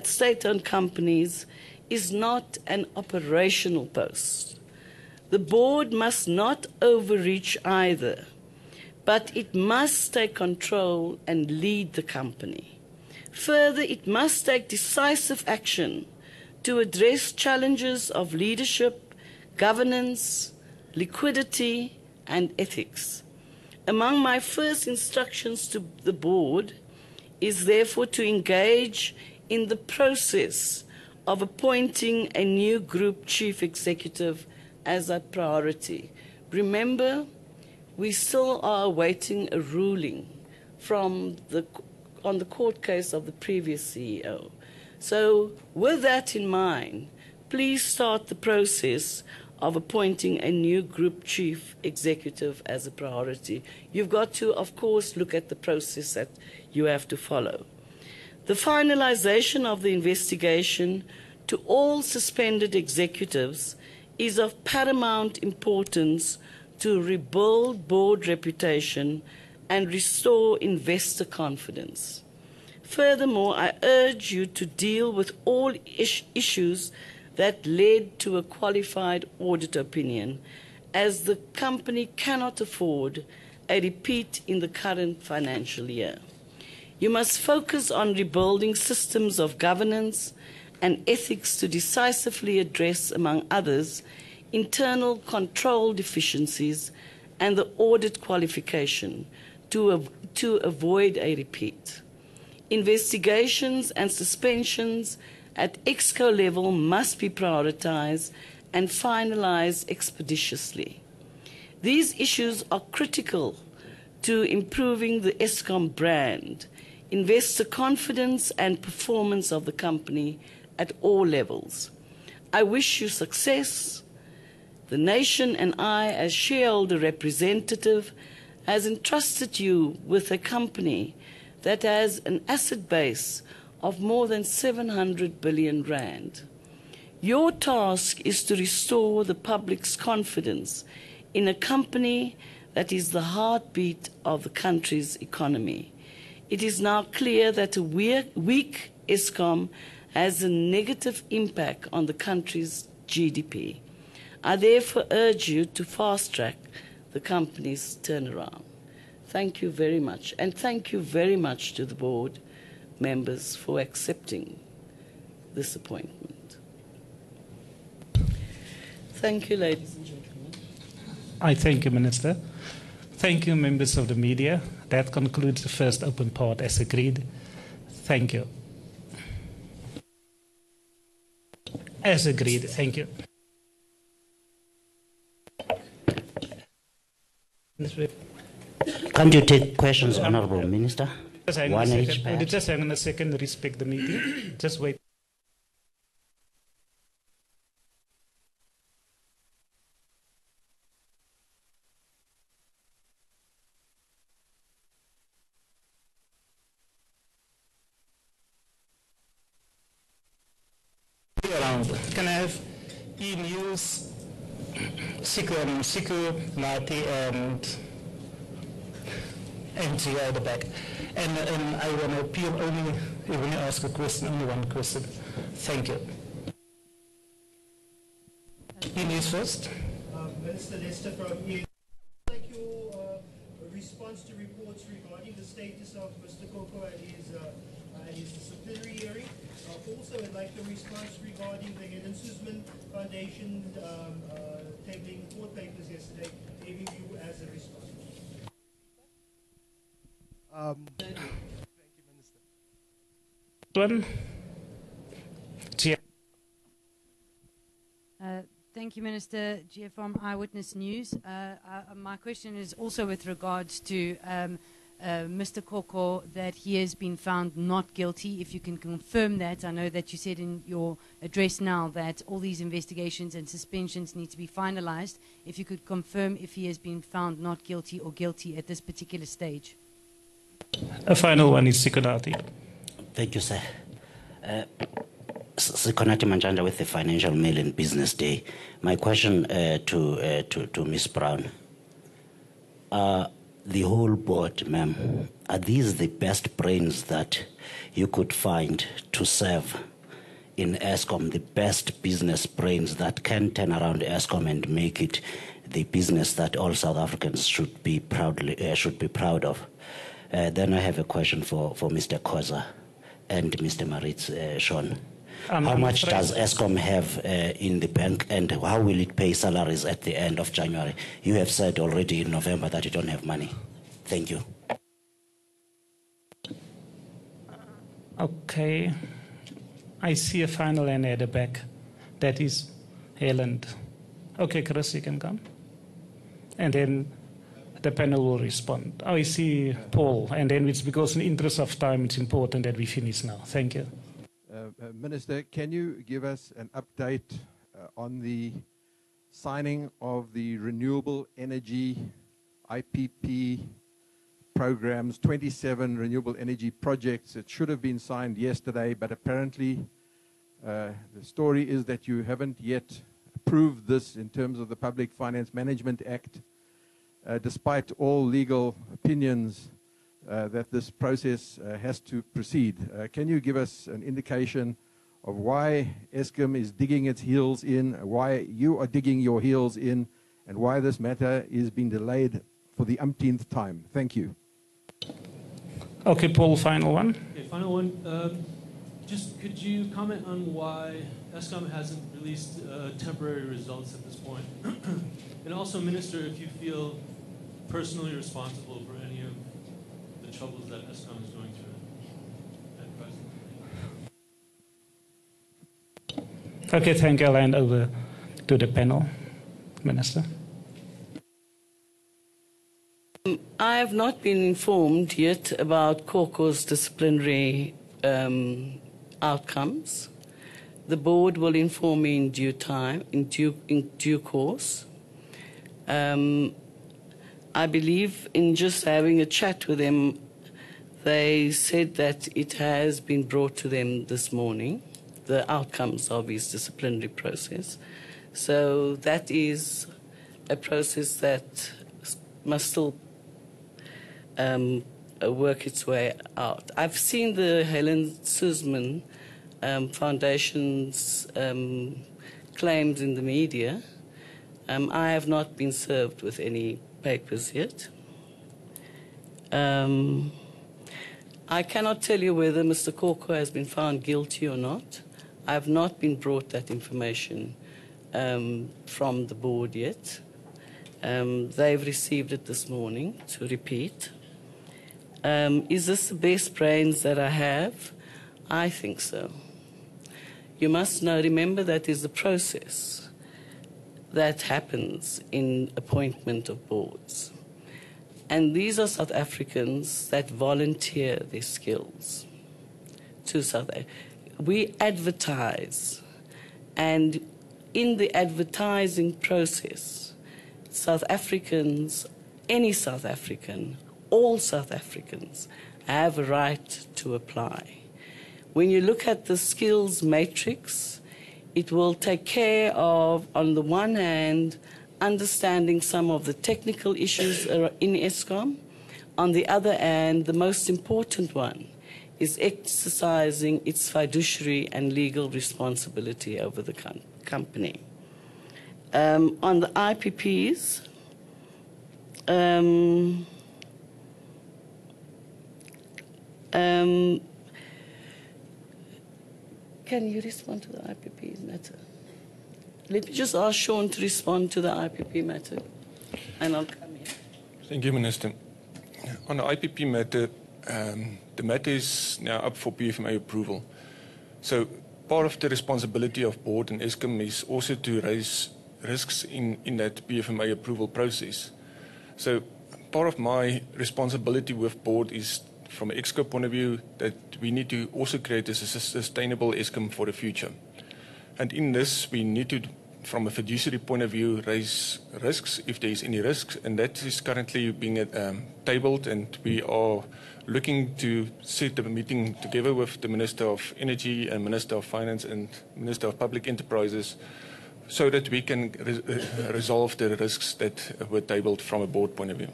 at state-owned companies is not an operational post. The board must not overreach either, but it must take control and lead the company. Further, it must take decisive action to address challenges of leadership, governance, liquidity, and ethics. Among my first instructions to the board is therefore to engage in the process of appointing a new group chief executive as a priority. Remember, we still are awaiting a ruling on the court case of the previous CEO. So with that in mind, please start the process of appointing a new group chief executive as a priority. You've got to, of course, look at the process that you have to follow. The finalization of the investigation to all suspended executives is of paramount importance to rebuild board reputation and restore investor confidence. Furthermore, I urge you to deal with all issues that led to a qualified audit opinion, as the company cannot afford a repeat in the current financial year. You must focus on rebuilding systems of governance and ethics to decisively address, among others, internal control deficiencies and the audit qualification to avoid a repeat. Investigations and suspensions at ExCo level must be prioritized and finalized expeditiously. These issues are critical to improving the Eskom brand, investor confidence and performance of the company at all levels. I wish you success. The nation and I, as shareholder representative, has entrusted you with a company that has an asset base of more than 700 billion rand. Your task is to restore the public's confidence in a company that is the heartbeat of the country's economy. It is now clear that a weak Eskom has a negative impact on the country's GDP. I therefore urge you to fast-track the company's turnaround. Thank you very much, and thank you very much to the board members for accepting this appointment. Thank you, ladies and gentlemen. I thank you, Minister. Thank you, members of the media. That concludes the first open part as agreed. Thank you. As agreed, thank you. Can't you take questions, Honorable Minister? Just hang One on a each, second. perhaps? Just hang on a second, respect the meeting. Just wait. Around. Can I have E-News, Siku, Nati, and MG at the back? And I want to appeal only when you ask a question, only one question. Thank you. E-News first. Minister Lester from E. Like your response to reports regarding the status of Mr. Koko and his disciplinary hearing. Also, I'd like a response regarding the Helen Suzman Foundation tabling court papers yesterday, giving you as a response. Thank you, Minister. One. Thank you, Minister. Gia from Eyewitness News. My question is also with regards to Mr. Koko, that he has been found not guilty. If you can confirm that. I know that you said in your address now that all these investigations and suspensions need to be finalized. If you could confirm if he has been found not guilty or guilty at this particular stage. A final one is Sikonati. Thank you, sir. Sikonati Manjanja with the Financial Mail and Business Day. My question to Ms. Brown. The whole board, ma'am, are these the best brains that you could find to serve in Eskom, the best business brains that can turn around Eskom and make it the business that all South Africans should be proud of. Then I have a question for Mr. Khoza and Mr. Maritz Sean. How much does Eskom have in the bank, and how will it pay salaries at the end of January? You have said already in November that you don't have money. Thank you. Okay. I see a final hand at the back. That is Helen. Okay, Chris, you can come. And then the panel will respond. Oh, I see Paul. And then it's because in the interest of time, it's important that we finish now. Thank you. Minister, can you give us an update on the signing of the renewable energy IPP programs, 27 renewable energy projects that should have been signed yesterday, but apparently the story is that you haven't yet approved this in terms of the Public Finance Management Act, despite all legal opinions that this process has to proceed. Can you give us an indication of why Eskom is digging its heels in, why you are digging your heels in, and why this matter is being delayed for the umpteenth time? Thank you. Okay, Paul, final one. Okay, final one. Just could you comment on why Eskom hasn't released temporary results at this point? And also, Minister, if you feel personally responsible for any of the troubles that Eskom is going through at present. Okay, thank you. I'll hand over to the panel. Minister. I have not been informed yet about COCO's disciplinary outcomes. The board will inform me in due time, in due course. I believe in just having a chat with them, they said that it has been brought to them this morning, the outcomes of his disciplinary process. So that is a process that must still work its way out. I've seen the Helen Suzman Foundation's claims in the media. I have not been served with any papers yet. I cannot tell you whether Mr. Koko has been found guilty or not. I have not been brought that information from the board yet. They've received it this morning, to repeat. Is this the best brains that I have? I think so. You must know, remember that is the process that happens in appointment of boards. And these are South Africans that volunteer their skills to South Africa. We advertise, and in the advertising process, South Africans, any South African, all South Africans have a right to apply. When you look at the skills matrix, it will take care of, on the one hand, understanding some of the technical issues in Eskom. On the other hand, the most important one is exercising its fiduciary and legal responsibility over the company. On the IPPs, can you respond to the IPP matter? Let me just ask Sean to respond to the IPP matter, and I'll come here. Thank you, Minister. On the IPP matter, the matter is now up for BFMA approval. So part of the responsibility of board and Eskom is also to raise risks in that BFMA approval process. So part of my responsibility with board is, from an Exco point of view, that we need to also create a sustainable Eskom for the future. And in this, we need to, from a fiduciary point of view, raise risks if there is any risks, and that is currently being tabled, and we are looking to set a meeting together with the Minister of Energy and Minister of Finance and Minister of Public Enterprises so that we can resolve the risks that were tabled from a board point of view.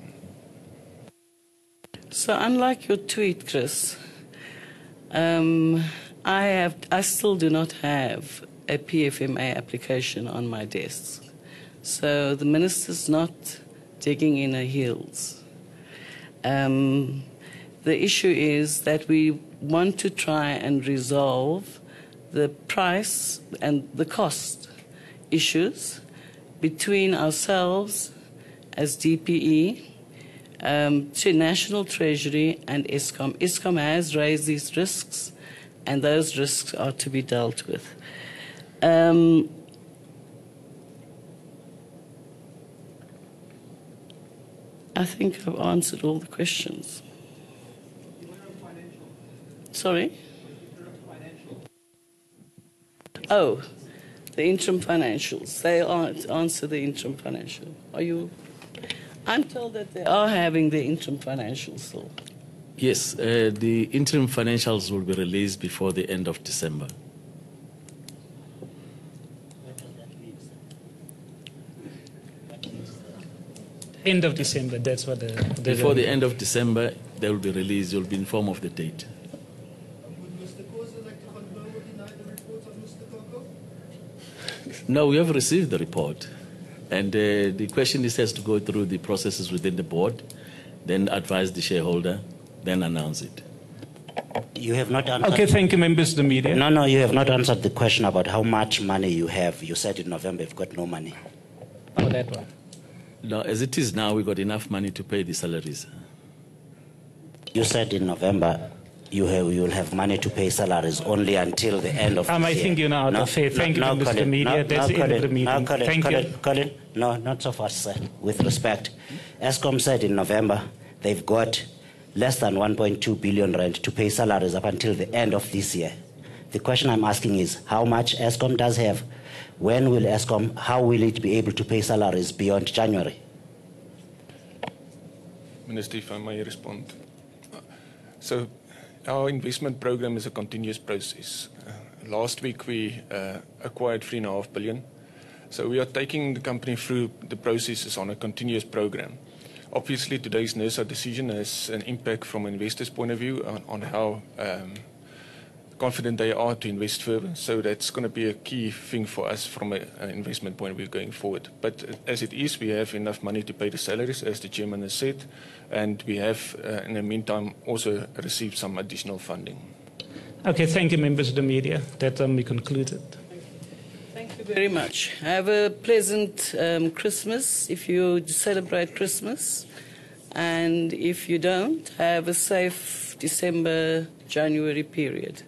So unlike your tweet, Chris, I still do not have a PFMA application on my desk. So the minister's not digging in her heels. The issue is that we want to try and resolve the price and the cost issues between ourselves as DPE, to National Treasury and Eskom. Eskom has raised these risks, and those risks are to be dealt with. I think I've answered all the questions. Sorry? Oh, the interim financials. They answer the interim financial. Are you? I'm told that they are having the interim financials still. Yes, the interim financials will be released before the end of December. End of December, that's what the... Before the end of December, they will be released. You'll be informed of the date. Would Mr. Khoza like to confirm or deny the report of Mr. Koko? No, we have received the report. And the question is has to go through the processes within the board, then advise the shareholder, then announce it. You have not answered. Okay, thank you, members of the media. No, you have not answered the question about how much money you have. You said in November you've got no money. Oh, that one. No, as it is now, we've got enough money to pay the salaries. You said in November you will have money to pay salaries only until the end of the year. I think you're now out of faith. Thank you, members of the media. That's the end of the meeting. Thank you. Colin, no, not so fast, sir. With respect, Eskom said in November they've got less than 1.2 billion rand to pay salaries up until the end of this year. The question I'm asking is how much Eskom does have. When will Eskom, how will it be able to pay salaries beyond January? Minister, if I may respond. So our investment program is a continuous process. Last week we acquired 3.5 billion. So we are taking the company through the processes on a continuous program. Obviously today's NERSA decision has an impact from an investor's point of view on how confident they are to invest further. So that's going to be a key thing for us from an investment point of view going forward. But as it is, we have enough money to pay the salaries, as the chairman has said, and we have, in the meantime, also received some additional funding. Okay, thank you, members of the media. That we concluded. Thank you very much. Have a pleasant Christmas if you celebrate Christmas. And if you don't, have a safe December, January period.